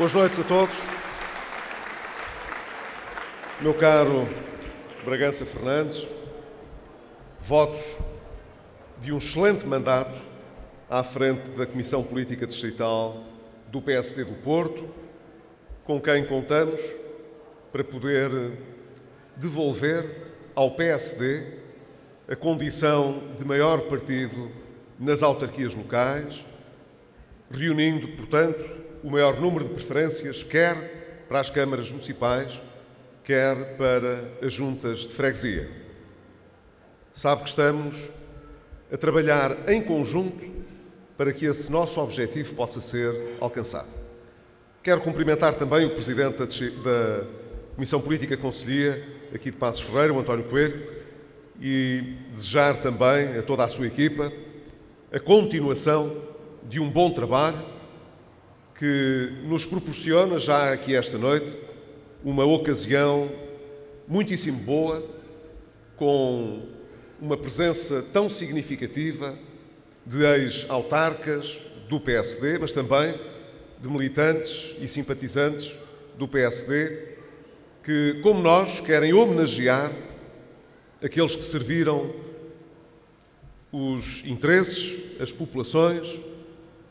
Boas noites a todos. Meu caro Bragança Fernandes, votos de um excelente mandato à frente da Comissão Política Distrital do PSD do Porto, com quem contamos para poder devolver ao PSD a condição de maior partido nas autarquias locais, reunindo, portanto, o maior número de preferências, quer para as câmaras municipais, quer para as juntas de freguesia. Sabe que estamos a trabalhar em conjunto para que esse nosso objetivo possa ser alcançado. Quero cumprimentar também o Presidente da Comissão Política Conselhia, aqui de Passos Ferreira, o António Coelho, e desejar também a toda a sua equipa a continuação de um bom trabalho que nos proporciona já aqui esta noite uma ocasião muitíssimo boa, com uma presença tão significativa de ex-autarcas do PSD, mas também de militantes e simpatizantes do PSD, que, como nós, querem homenagear aqueles que serviram os interesses, as populações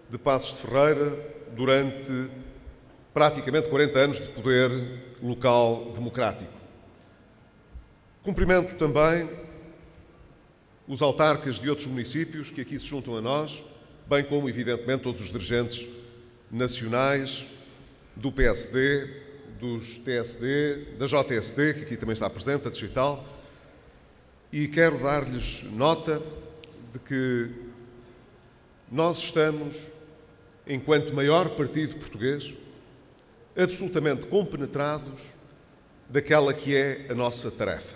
de Passos de Ferreira durante praticamente 40 anos de poder local democrático. Cumprimento também os autarcas de outros municípios que aqui se juntam a nós, bem como, evidentemente, todos os dirigentes nacionais do PSD, dos TSD, da JSD, que aqui também está presente, a digital, e quero dar-lhes nota de que nós estamos, enquanto maior partido português, absolutamente compenetrados daquela que é a nossa tarefa.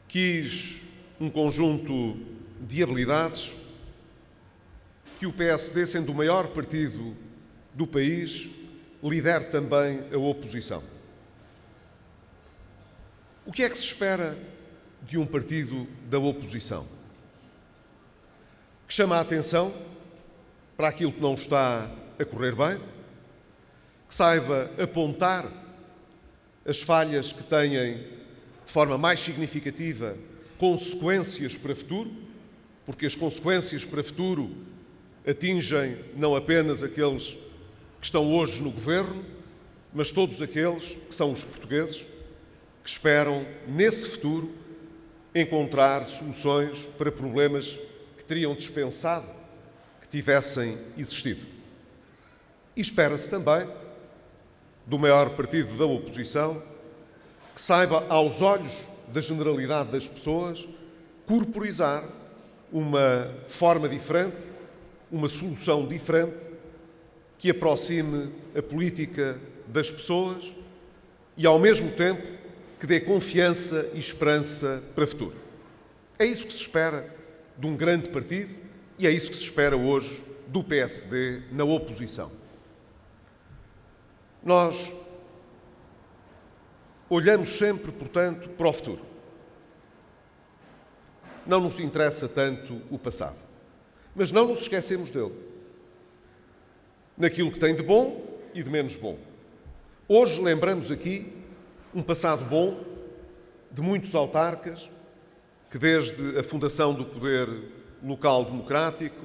Quis um conjunto de habilidades que o PSD, sendo o maior partido do país, lidere também a oposição. O que é que se espera de um partido da oposição? Que chama a atenção para aquilo que não está a correr bem, que saiba apontar as falhas que têm, de forma mais significativa, consequências para o futuro, porque as consequências para o futuro atingem não apenas aqueles que estão hoje no governo, mas todos aqueles que são os portugueses, que esperam, nesse futuro, encontrar soluções para problemas que teriam dispensado que tivessem existido. E espera-se também do maior partido da oposição que saiba, aos olhos da generalidade das pessoas, corporizar uma forma diferente, uma solução diferente, que aproxime a política das pessoas e, ao mesmo tempo, que dê confiança e esperança para o futuro. É isso que se espera de um grande partido e é isso que se espera hoje do PSD na oposição. Nós olhamos sempre, portanto, para o futuro. Não nos interessa tanto o passado, mas não nos esquecemos dele. Naquilo que tem de bom e de menos bom. Hoje lembramos aqui um passado bom de muitos autarcas que, desde a fundação do poder local democrático,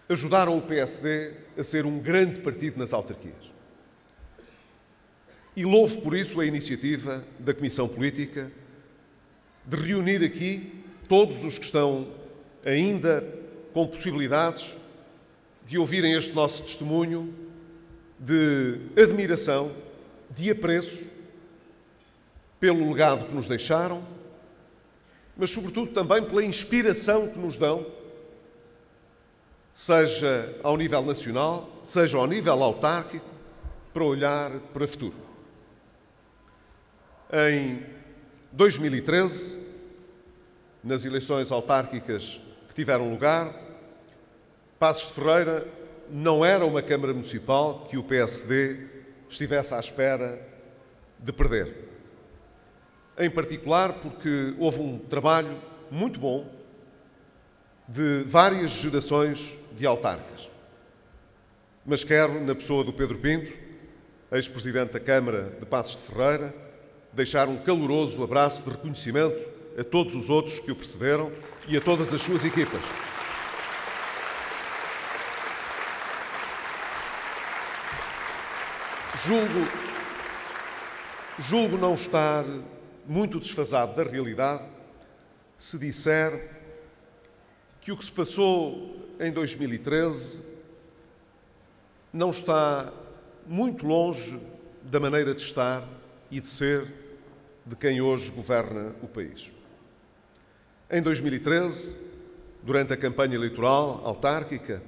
ajudaram o PSD a ser um grande partido nas autarquias. E louvo por isso a iniciativa da Comissão Política de reunir aqui todos os que estão ainda com possibilidades de ouvirem este nosso testemunho de admiração, de apreço pelo legado que nos deixaram, mas, sobretudo, também pela inspiração que nos dão, seja ao nível nacional, seja ao nível autárquico, para olhar para o futuro. Em 2013, nas eleições autárquicas que tiveram lugar, Passos de Ferreira não era uma Câmara Municipal que o PSD estivesse à espera de perder. Em particular porque houve um trabalho muito bom de várias gerações de autarcas. mas quero, na pessoa do Pedro Pinto, ex-presidente da Câmara de Passos de Ferreira, deixar um caloroso abraço de reconhecimento a todos os outros que o precederam e a todas as suas equipas. Julgo não estar muito desfasado da realidade se disser que o que se passou em 2013 não está muito longe da maneira de estar e de ser de quem hoje governa o país. Em 2013, durante a campanha eleitoral autárquica,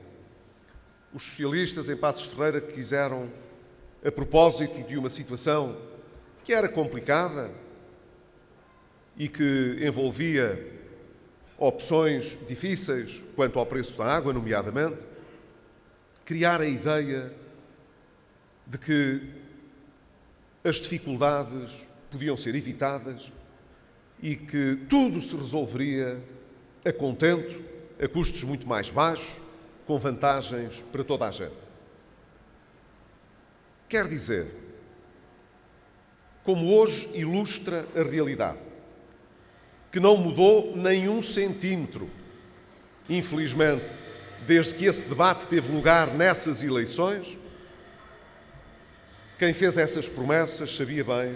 os socialistas em Passos de Ferreira quiseram, a propósito de uma situação que era complicada e que envolvia opções difíceis quanto ao preço da água, nomeadamente, criar a ideia de que as dificuldades podiam ser evitadas e que tudo se resolveria a contento, a custos muito mais baixos, com vantagens para toda a gente. Quer dizer, como hoje ilustra a realidade, que não mudou nem um centímetro, infelizmente, desde que esse debate teve lugar nessas eleições. Quem fez essas promessas sabia bem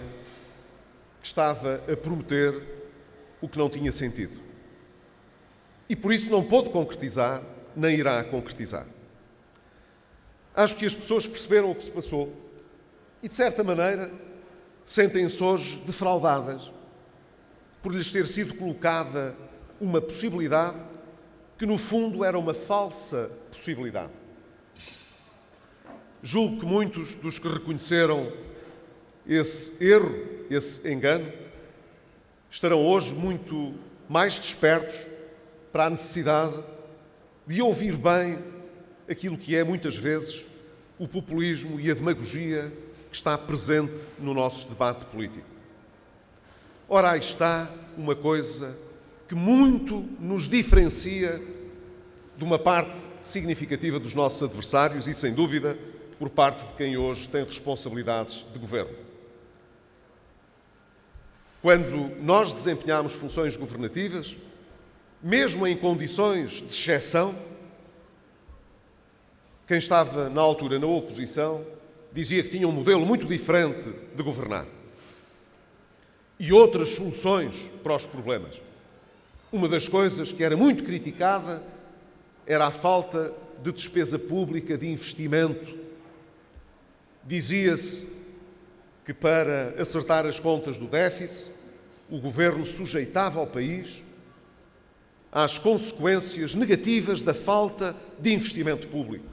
que estava a prometer o que não tinha sentido. E por isso não pôde concretizar, nem irá concretizar. Acho que as pessoas perceberam o que se passou e, de certa maneira, sentem-se hoje defraudadas por lhes ter sido colocada uma possibilidade que, no fundo, era uma falsa possibilidade. Julgo que muitos dos que reconheceram esse erro, esse engano, estarão hoje muito mais despertos para a necessidade de ouvir bem aquilo que é, muitas vezes, o populismo e a demagogia que está presente no nosso debate político. Ora, aí está uma coisa que muito nos diferencia de uma parte significativa dos nossos adversários e, sem dúvida, por parte de quem hoje tem responsabilidades de governo. Quando nós desempenhamos funções governativas, mesmo em condições de exceção, quem estava na altura na oposição dizia que tinha um modelo muito diferente de governar e outras soluções para os problemas. Uma das coisas que era muito criticada era a falta de despesa pública, de investimento. Dizia-se que para acertar as contas do déficit, o governo sujeitava ao país às consequências negativas da falta de investimento público.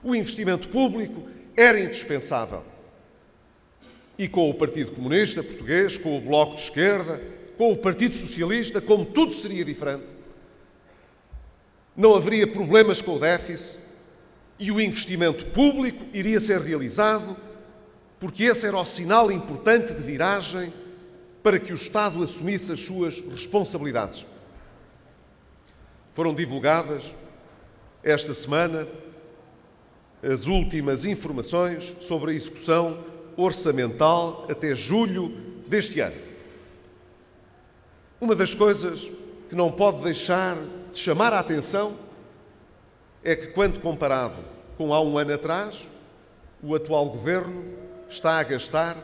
O investimento público era indispensável. E com o Partido Comunista Português, com o Bloco de Esquerda, com o Partido Socialista, como tudo seria diferente, não haveria problemas com o déficit e o investimento público iria ser realizado, porque esse era o sinal importante de viragem para que o Estado assumisse as suas responsabilidades. Foram divulgadas esta semana as últimas informações sobre a execução orçamental até julho deste ano. Uma das coisas que não pode deixar de chamar a atenção é que, quando comparado com há um ano atrás, o atual governo está a gastar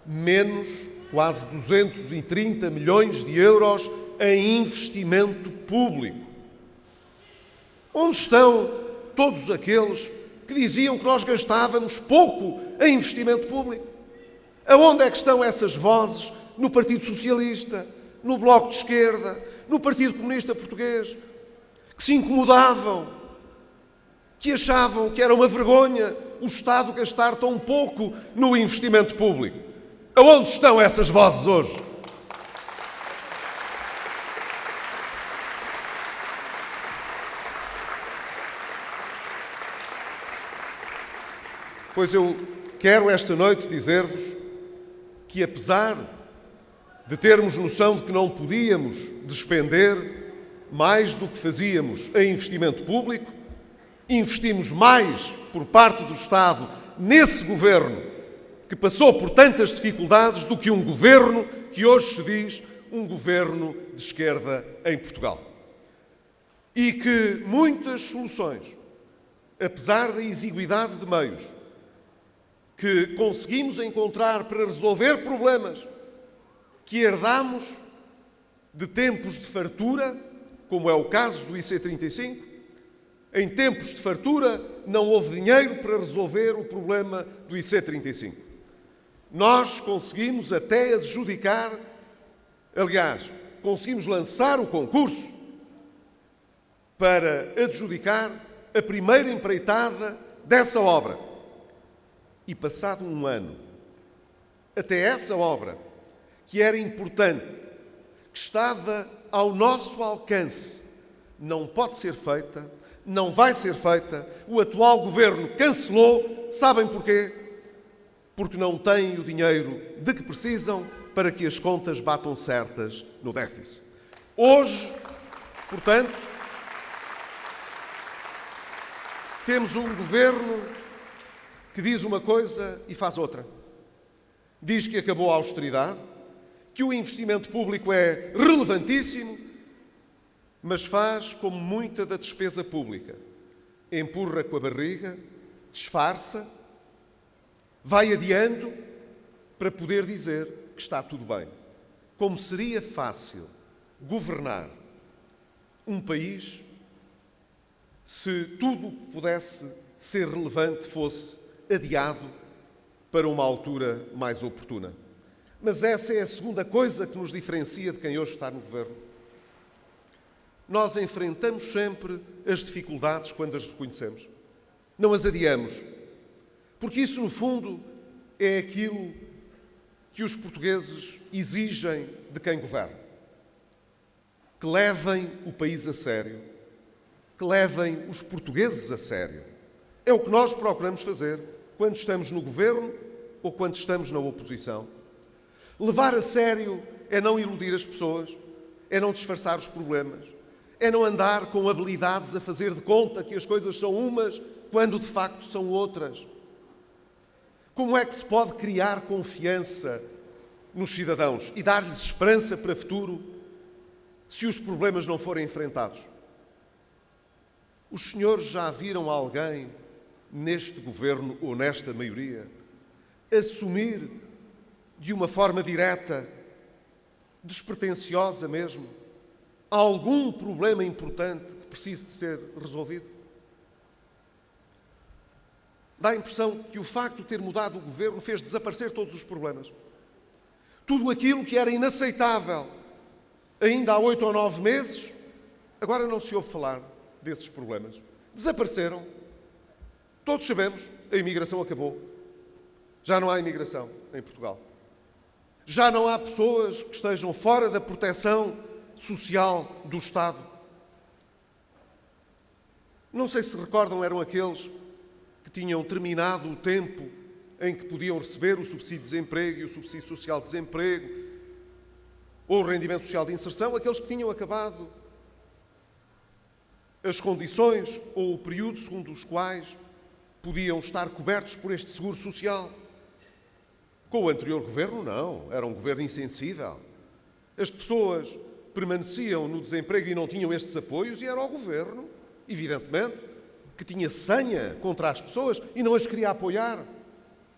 menos quase 230 milhões de euros em investimento público. Onde estão todos aqueles que diziam que nós gastávamos pouco em investimento público? Aonde é que estão essas vozes no Partido Socialista, no Bloco de Esquerda, no Partido Comunista Português, que se incomodavam, que achavam que era uma vergonha o Estado gastar tão pouco no investimento público? Aonde estão essas vozes hoje? Pois eu quero esta noite dizer-vos que, apesar de termos noção de que não podíamos despender mais do que fazíamos em investimento público, Investimos mais por parte do Estado nesse governo que passou por tantas dificuldades do que um governo que hoje se diz um governo de esquerda em Portugal. E que muitas soluções, apesar da exiguidade de meios, que conseguimos encontrar para resolver problemas que herdamos de tempos de fartura, como é o caso do IC35, em tempos de fartura não houve dinheiro para resolver o problema do IC35. Nós conseguimos até adjudicar, aliás, conseguimos lançar o concurso para adjudicar a primeira empreitada dessa obra. E passado um ano, até essa obra, que era importante, que estava ao nosso alcance, não pode ser feita, não vai ser feita, o atual governo cancelou. Sabem porquê? Porque não têm o dinheiro de que precisam para que as contas batam certas no déficit. Hoje, portanto, temos um governo que diz uma coisa e faz outra. Diz que acabou a austeridade, que o investimento público é relevantíssimo, mas faz como muita da despesa pública. Empurra com a barriga, disfarça, vai adiando para poder dizer que está tudo bem. Como seria fácil governar um país se tudo o que pudesse ser relevante fosse adiado para uma altura mais oportuna. Mas essa é a segunda coisa que nos diferencia de quem hoje está no governo. Nós enfrentamos sempre as dificuldades quando as reconhecemos. Não as adiamos. Porque isso, no fundo, é aquilo que os portugueses exigem de quem governa. Que levem o país a sério. Que levem os portugueses a sério. É o que nós procuramos fazer quando estamos no governo ou quando estamos na oposição. Levar a sério é não iludir as pessoas, é não disfarçar os problemas, é não andar com habilidades a fazer de conta que as coisas são umas quando de facto são outras. Como é que se pode criar confiança nos cidadãos e dar-lhes esperança para o futuro se os problemas não forem enfrentados? Os senhores já viram alguém neste governo ou nesta maioria assumir de uma forma direta, despretensiosa mesmo, algum problema importante que precise de ser resolvido? Dá a impressão que o facto de ter mudado o governo fez desaparecer todos os problemas. Tudo aquilo que era inaceitável ainda há 8 ou 9 meses, agora não se ouve falar desses problemas. Desapareceram. Todos sabemos, a imigração acabou. Já não há imigração em Portugal. Já não há pessoas que estejam fora da proteção social do Estado. Não sei se recordam, eram aqueles que tinham terminado o tempo em que podiam receber o subsídio de desemprego e o subsídio social de desemprego ou o rendimento social de inserção, aqueles que tinham acabado as condições ou o período segundo os quais podiam estar cobertos por este seguro social. Com o anterior governo, não. Era um governo insensível. As pessoas permaneciam no desemprego e não tinham estes apoios e era o governo, evidentemente, que tinha senha contra as pessoas e não as queria apoiar.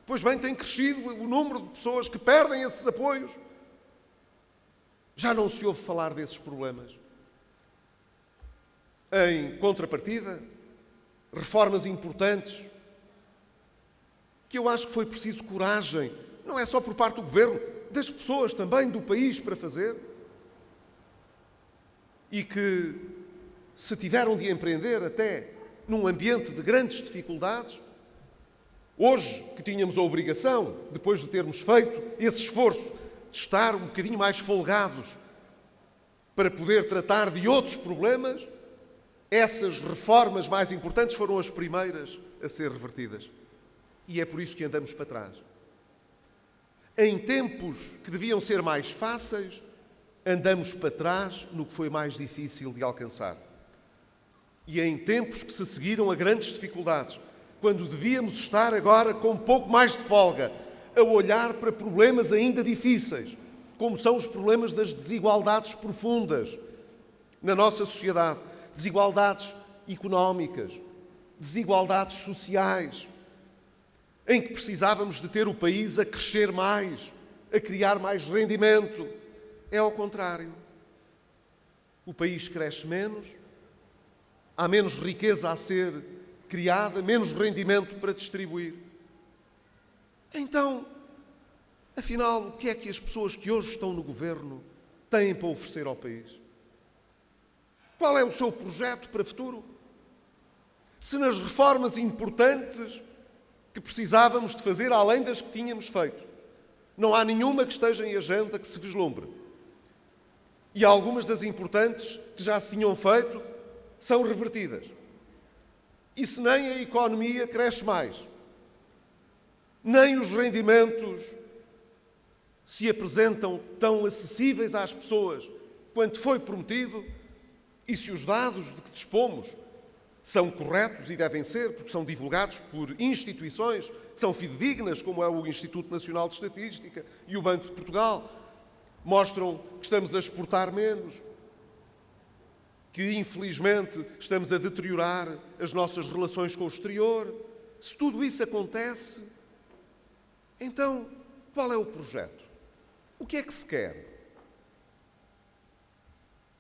Pois bem, tem crescido o número de pessoas que perdem esses apoios. Já não se ouve falar desses problemas. Em contrapartida, reformas importantes, que eu acho que foi preciso coragem, não é só por parte do governo, das pessoas também, do país, para fazer, e que se tiveram de empreender até num ambiente de grandes dificuldades, hoje que tínhamos a obrigação, depois de termos feito esse esforço, de estar um bocadinho mais folgados para poder tratar de outros problemas, essas reformas mais importantes foram as primeiras a ser revertidas. E é por isso que andamos para trás. Em tempos que deviam ser mais fáceis, andamos para trás no que foi mais difícil de alcançar. e em tempos que se seguiram a grandes dificuldades, quando devíamos estar agora com um pouco mais de folga, a olhar para problemas ainda difíceis, como são os problemas das desigualdades profundas na nossa sociedade, desigualdades económicas, desigualdades sociais, em que precisávamos de ter o país a crescer mais, a criar mais rendimento. É ao contrário. O país cresce menos, há menos riqueza a ser criada, menos rendimento para distribuir. Então, afinal, o que é que as pessoas que hoje estão no governo têm para oferecer ao país? Qual é o seu projeto para o futuro? Se nas reformas importantes que precisávamos de fazer, além das que tínhamos feito, não há nenhuma que esteja em agenda que se vislumbre. E algumas das importantes que já se tinham feito são revertidas. E se nem a economia cresce mais, nem os rendimentos se apresentam tão acessíveis às pessoas quanto foi prometido, e se os dados de que dispomos são corretos e devem ser, porque são divulgados por instituições que são fidedignas, como é o Instituto Nacional de Estatística e o Banco de Portugal, mostram que estamos a exportar menos, que infelizmente estamos a deteriorar as nossas relações com o exterior. Se tudo isso acontece, então qual é o projeto? O que é que se quer?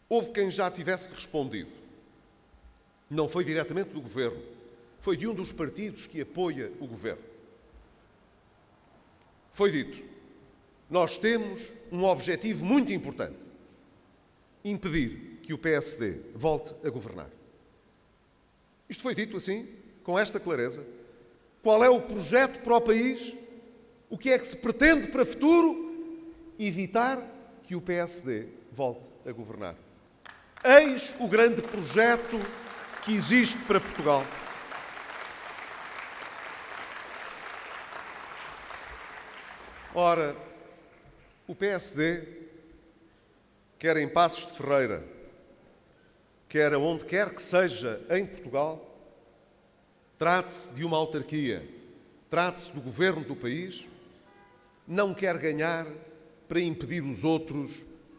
Houve quem já tivesse respondido. Não foi diretamente do governo, foi de um dos partidos que apoia o governo. Foi dito: nós temos um objetivo muito importante: impedir que o PSD volte a governar. Isto foi dito assim, com esta clareza. Qual é o projeto para o país? O que é que se pretende para o futuro? Evitar que o PSD volte a governar. Eis o grande projeto que existe para Portugal. Ora, o PSD, quer em Passos de Ferreira, quer aonde quer que seja em Portugal, trate-se de uma autarquia, trate-se do governo do país, não quer ganhar para impedir os outros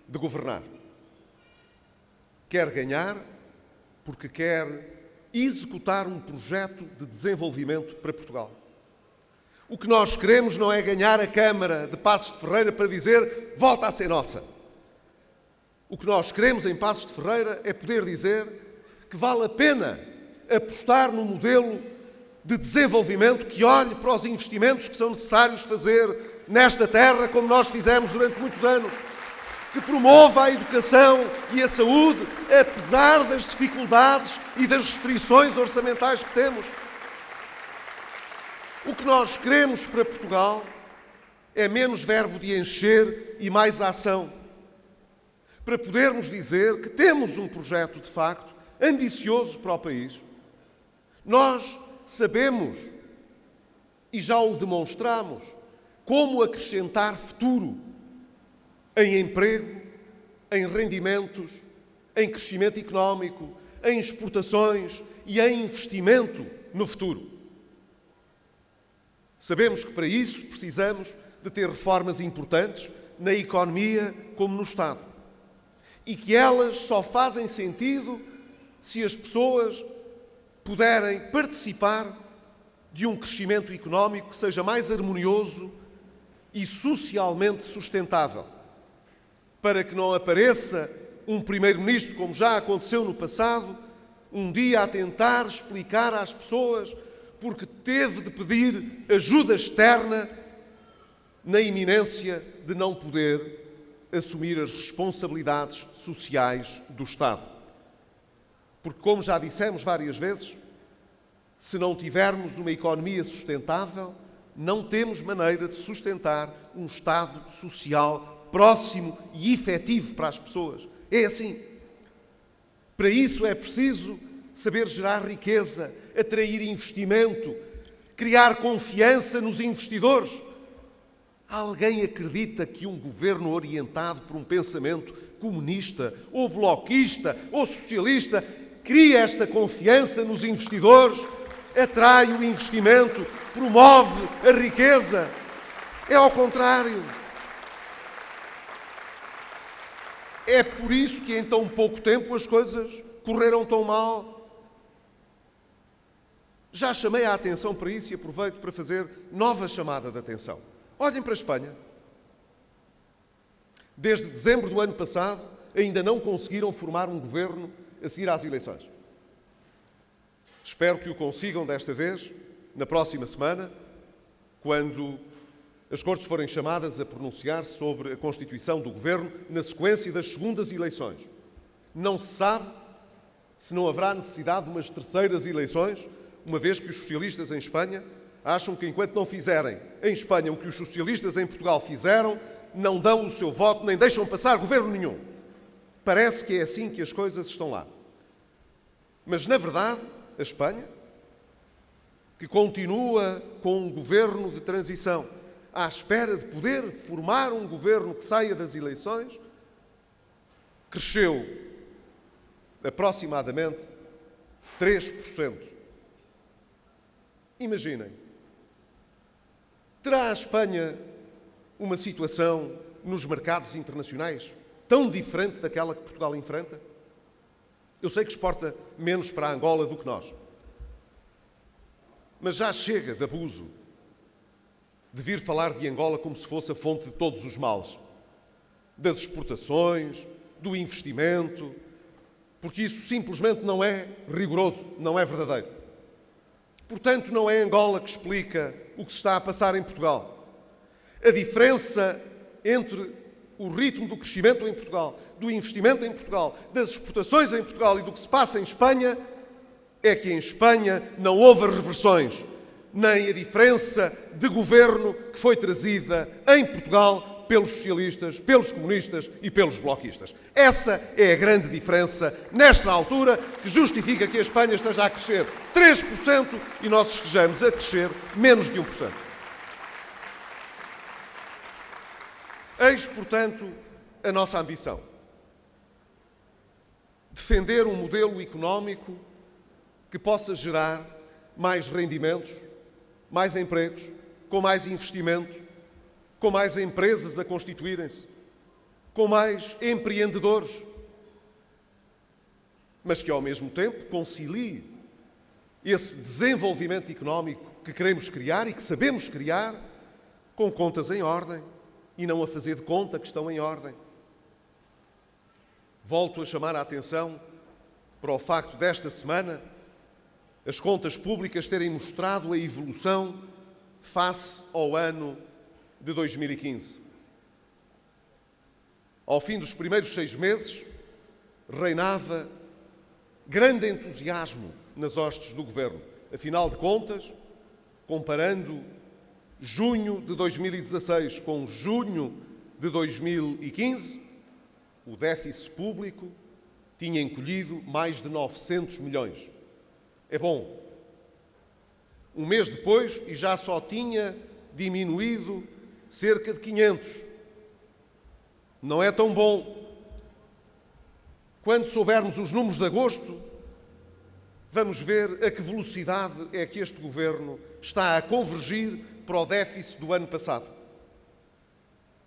de governar. Quer ganhar porque quer executar um projeto de desenvolvimento para Portugal. O que nós queremos não é ganhar a Câmara de Passos de Ferreira para dizer volta a ser nossa. O que nós queremos em Passos de Ferreira é poder dizer que vale a pena apostar num modelo de desenvolvimento que olhe para os investimentos que são necessários fazer nesta terra, como nós fizemos durante muitos anos, que promova a educação e a saúde, apesar das dificuldades e das restrições orçamentais que temos. O que nós queremos para Portugal é menos verbo de encher e mais ação, para podermos dizer que temos um projeto, de facto, ambicioso para o país. Nós sabemos, e já o demonstramos, como acrescentar futuro em emprego, em rendimentos, em crescimento económico, em exportações e em investimento no futuro. Sabemos que para isso precisamos de ter reformas importantes na economia como no Estado. E que elas só fazem sentido se as pessoas puderem participar de um crescimento económico que seja mais harmonioso e socialmente sustentável. Para que não apareça um primeiro-ministro, como já aconteceu no passado, um dia a tentar explicar às pessoas porque teve de pedir ajuda externa na iminência de não poder assumir as responsabilidades sociais do Estado. Porque, como já dissemos várias vezes, se não tivermos uma economia sustentável, não temos maneira de sustentar um Estado social próximo e efetivo para as pessoas. É assim. Para isso é preciso saber gerar riqueza, atrair investimento, criar confiança nos investidores. Alguém acredita que um governo orientado por um pensamento comunista, ou bloquista, ou socialista, cria esta confiança nos investidores, atrai o investimento, promove a riqueza. É ao contrário. É por isso que em tão pouco tempo as coisas correram tão mal. Já chamei a atenção para isso e aproveito para fazer nova chamada de atenção. Olhem para a Espanha. Desde dezembro do ano passado, ainda não conseguiram formar um governo a seguir às eleições. Espero que o consigam desta vez, na próxima semana, quando as Cortes forem chamadas a pronunciar-se sobre a constituição do governo na sequência das segundas eleições. Não se sabe se não haverá necessidade de umas terceiras eleições, uma vez que os socialistas em Espanha acham que enquanto não fizerem em Espanha o que os socialistas em Portugal fizeram, não dão o seu voto nem deixam passar governo nenhum. Parece que é assim que as coisas estão lá. Mas, na verdade, a Espanha, que continua com um governo de transição, à espera de poder formar um governo que saia das eleições, cresceu aproximadamente 3%. Imaginem, terá a Espanha uma situação nos mercados internacionais tão diferente daquela que Portugal enfrenta? Eu sei que exporta menos para Angola do que nós. Mas já chega de abuso de vir falar de Angola como se fosse a fonte de todos os males. Das exportações, do investimento, porque isso simplesmente não é rigoroso, não é verdadeiro. Portanto, não é Angola que explica o que se está a passar em Portugal. A diferença entre o ritmo do crescimento em Portugal, do investimento em Portugal, das exportações em Portugal e do que se passa em Espanha é que em Espanha não houve reversões, nem a diferença de governo que foi trazida em Portugal pelos socialistas, pelos comunistas e pelos bloquistas. Essa é a grande diferença nesta altura que justifica que a Espanha esteja a crescer 3% e nós estejamos a crescer menos de 1%. Eis, portanto, a nossa ambição. Defender um modelo económico que possa gerar mais rendimentos, mais empregos, com mais investimento, com mais empresas a constituírem-se, com mais empreendedores, mas que, ao mesmo tempo, concilie esse desenvolvimento económico que queremos criar e que sabemos criar com contas em ordem e não a fazer de conta que estão em ordem. Volto a chamar a atenção para o facto desta semana as contas públicas terem mostrado a evolução face ao ano de 2015. Ao fim dos primeiros 6 meses, reinava grande entusiasmo nas hostes do Governo. Afinal de contas, comparando junho de 2016 com junho de 2015, o déficit público tinha encolhido mais de 900 milhões. É bom. Um mês depois, e já só tinha diminuído cerca de 500. Não é tão bom. Quando soubermos os números de agosto, vamos ver a que velocidade é que este Governo está a convergir para o déficit do ano passado.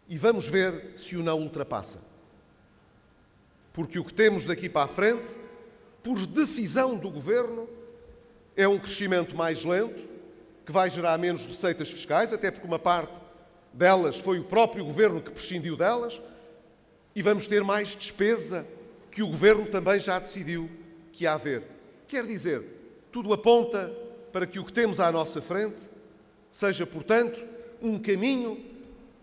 E vamos ver se o não ultrapassa. Porque o que temos daqui para a frente, por decisão do Governo, é um crescimento mais lento, que vai gerar menos receitas fiscais, até porque uma parte delas foi o próprio Governo que prescindiu delas, e vamos ter mais despesa que o Governo também já decidiu que há haver. Quer dizer, tudo aponta para que o que temos à nossa frente seja, portanto, um caminho,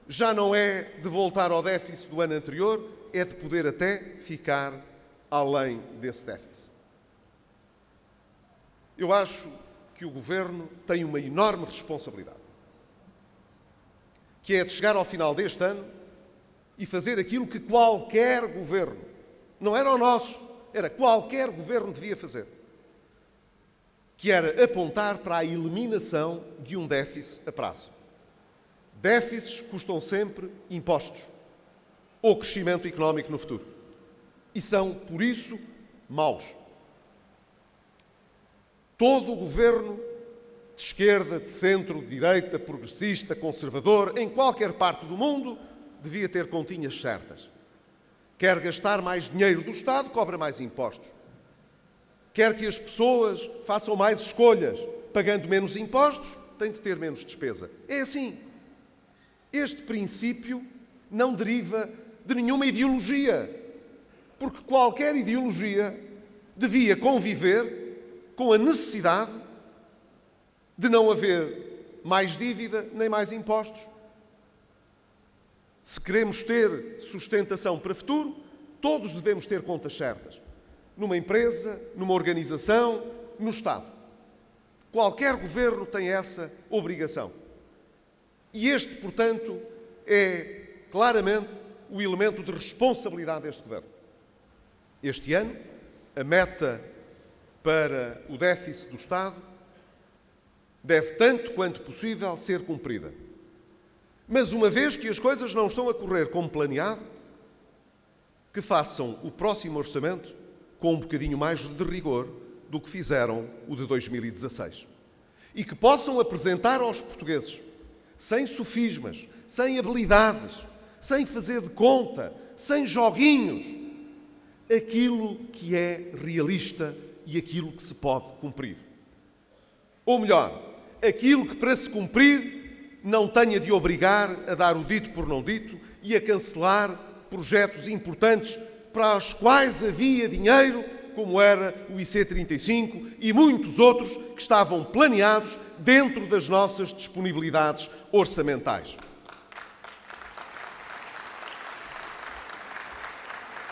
já não é de voltar ao déficit do ano anterior, é de poder até ficar além desse déficit. Eu acho que o Governo tem uma enorme responsabilidade, que é de chegar ao final deste ano e fazer aquilo que qualquer Governo, não era o nosso, era qualquer Governo devia fazer, que era apontar para a eliminação de um déficit a prazo. Déficits custam sempre impostos ou crescimento económico no futuro. E são, por isso, maus. Todo o governo, de esquerda, de centro, de direita, progressista, conservador, em qualquer parte do mundo, devia ter continhas certas. Quer gastar mais dinheiro do Estado, cobra mais impostos. Quer que as pessoas façam mais escolhas, pagando menos impostos, tem de ter menos despesa. É assim. Este princípio não deriva de nenhuma ideologia, porque qualquer ideologia devia conviver com a necessidade de não haver mais dívida nem mais impostos. Se queremos ter sustentação para o futuro, todos devemos ter contas certas. Numa empresa, numa organização, no Estado. Qualquer governo tem essa obrigação. E este, portanto, é claramente o elemento de responsabilidade deste governo. Este ano, a meta para o déficit do Estado deve, tanto quanto possível, ser cumprida. Mas, uma vez que as coisas não estão a correr como planeado, que façam o próximo orçamento com um bocadinho mais de rigor do que fizeram o de 2016. E que possam apresentar aos portugueses, sem sofismas, sem habilidades, sem fazer de conta, sem joguinhos, aquilo que é realista e aquilo que se pode cumprir. Ou melhor, aquilo que para se cumprir não tenha de obrigar a dar o dito por não dito e a cancelar projetos importantes para os quais havia dinheiro, como era o IC35 e muitos outros que estavam planeados dentro das nossas disponibilidades orçamentais.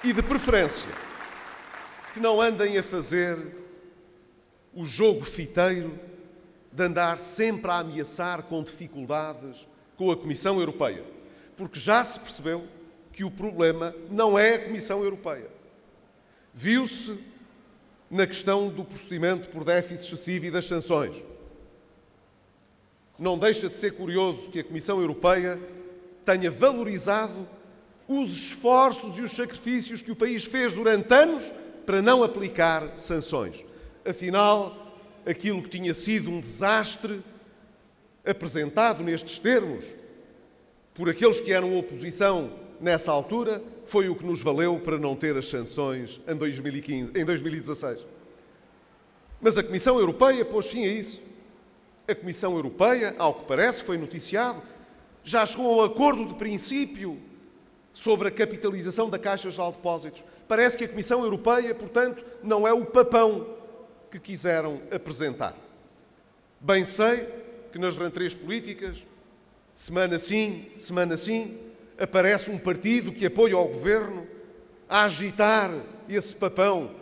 E, de preferência, que não andem a fazer o jogo fiteiro de andar sempre a ameaçar com dificuldades com a Comissão Europeia, porque já se percebeu que o problema não é a Comissão Europeia. Viu-se na questão do procedimento por déficit excessivo e das sanções. Não deixa de ser curioso que a Comissão Europeia tenha valorizado os esforços e os sacrifícios que o país fez durante anos para não aplicar sanções. Afinal, aquilo que tinha sido um desastre apresentado nestes termos por aqueles que eram oposição nessa altura, foi o que nos valeu para não ter as sanções em 2016. Mas a Comissão Europeia pôs fim a isso. A Comissão Europeia, ao que parece, foi noticiado, já chegou a um acordo de princípio sobre a capitalização da Caixa Geral de Depósitos. Parece que a Comissão Europeia, portanto, não é o papão que quiseram apresentar. Bem sei que nas rentrées políticas, semana sim, aparece um partido que apoia o governo a agitar esse papão,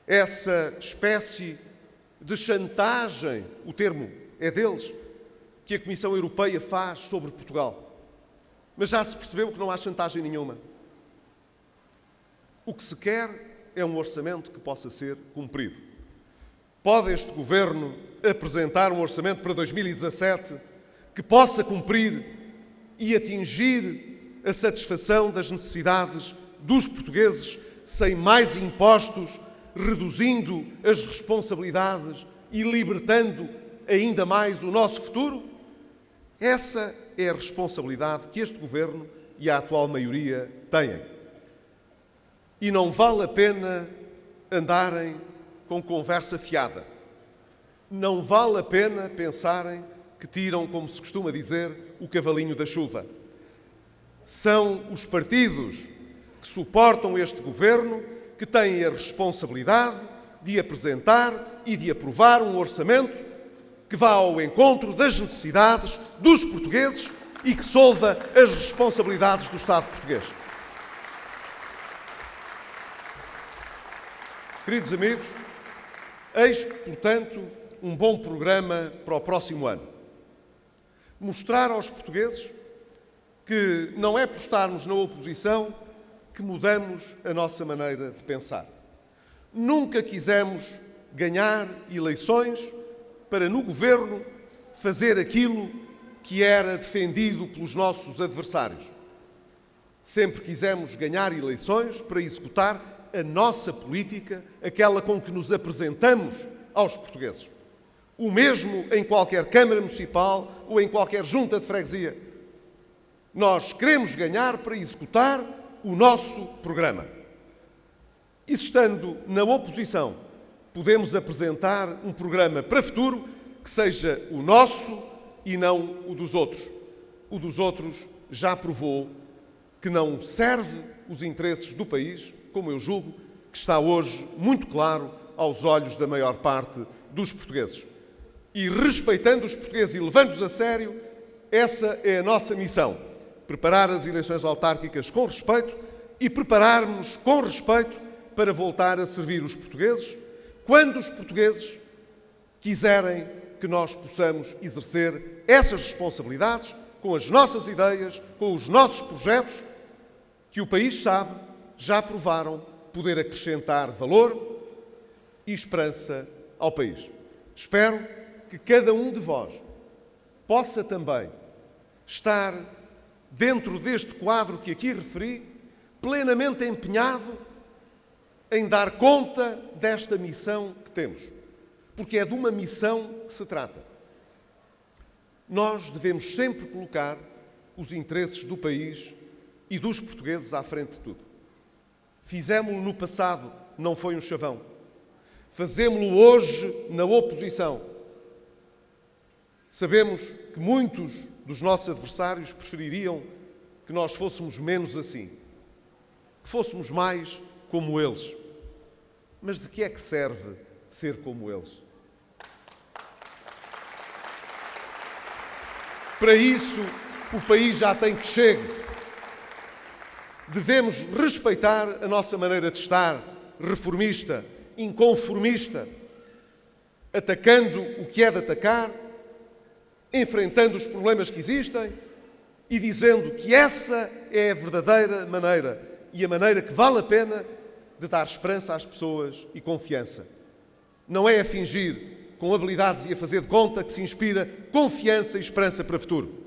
essa espécie de chantagem, o termo é deles, que a Comissão Europeia faz sobre Portugal. Mas já se percebeu que não há chantagem nenhuma. O que se quer é um orçamento que possa ser cumprido. Pode este governo apresentar um orçamento para 2017 que possa cumprir e atingir a satisfação das necessidades dos portugueses sem mais impostos, reduzindo as responsabilidades e libertando ainda mais o nosso futuro? Essa é a responsabilidade que este governo e a atual maioria têm. E não vale a pena andarem com conversa fiada. Não vale a pena pensarem que tiram, como se costuma dizer, o cavalinho da chuva. São os partidos que suportam este governo que têm a responsabilidade de apresentar e de aprovar um orçamento que vá ao encontro das necessidades dos portugueses e que solva as responsabilidades do Estado português. Queridos amigos, eis, portanto, um bom programa para o próximo ano. Mostrar aos portugueses que não é por estarmos na oposição que mudamos a nossa maneira de pensar. Nunca quisemos ganhar eleições para, no governo, fazer aquilo que era defendido pelos nossos adversários. Sempre quisemos ganhar eleições para executar a nossa política, aquela com que nos apresentamos aos portugueses. O mesmo em qualquer Câmara Municipal ou em qualquer junta de freguesia. Nós queremos ganhar para executar o nosso programa. E se estando na oposição, podemos apresentar um programa para o futuro que seja o nosso e não o dos outros. O dos outros já provou que não serve os interesses do país, como eu julgo que está hoje muito claro aos olhos da maior parte dos portugueses. E respeitando os portugueses e levando-os a sério, essa é a nossa missão. Preparar as eleições autárquicas com respeito e prepararmos com respeito para voltar a servir os portugueses quando os portugueses quiserem que nós possamos exercer essas responsabilidades com as nossas ideias, com os nossos projetos, que o país sabe, já provaram poder acrescentar valor e esperança ao país. Espero que cada um de vós possa também estar dentro deste quadro que aqui referi, plenamente empenhado em dar conta desta missão que temos. Porque é de uma missão que se trata. Nós devemos sempre colocar os interesses do país e dos portugueses à frente de tudo. Fizemo-lo no passado, não foi um chavão. Fazemo-lo hoje na oposição. Sabemos que muitos dos nossos adversários prefeririam que nós fôssemos menos assim, que fôssemos mais como eles. Mas de que é que serve ser como eles? Para isso, o país já tem que chegar. Devemos respeitar a nossa maneira de estar, reformista, inconformista, atacando o que é de atacar, enfrentando os problemas que existem e dizendo que essa é a verdadeira maneira e a maneira que vale a pena de dar esperança às pessoas e confiança. Não é a fingir com habilidades e a fazer de conta que se inspira confiança e esperança para o futuro.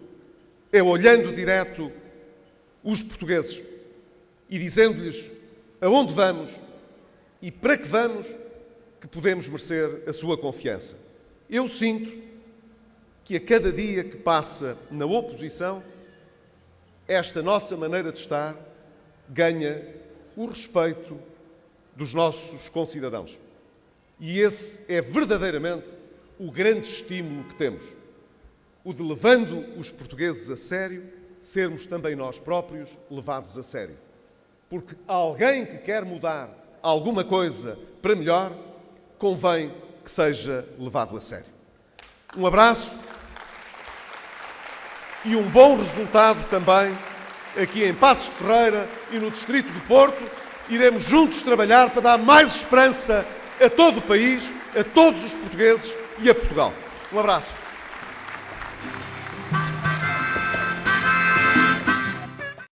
É olhando direto os portugueses e dizendo-lhes aonde vamos e para que vamos que podemos merecer a sua confiança. Eu sinto que a cada dia que passa na oposição, esta nossa maneira de estar ganha o respeito dos nossos concidadãos. E esse é verdadeiramente o grande estímulo que temos. O de, levando os portugueses a sério, sermos também nós próprios levados a sério. Porque alguém que quer mudar alguma coisa para melhor, convém que seja levado a sério. Um abraço e um bom resultado também aqui em Passos de Ferreira e no Distrito do Porto. Iremos juntos trabalhar para dar mais esperança a todo o país, a todos os portugueses e a Portugal. Um abraço.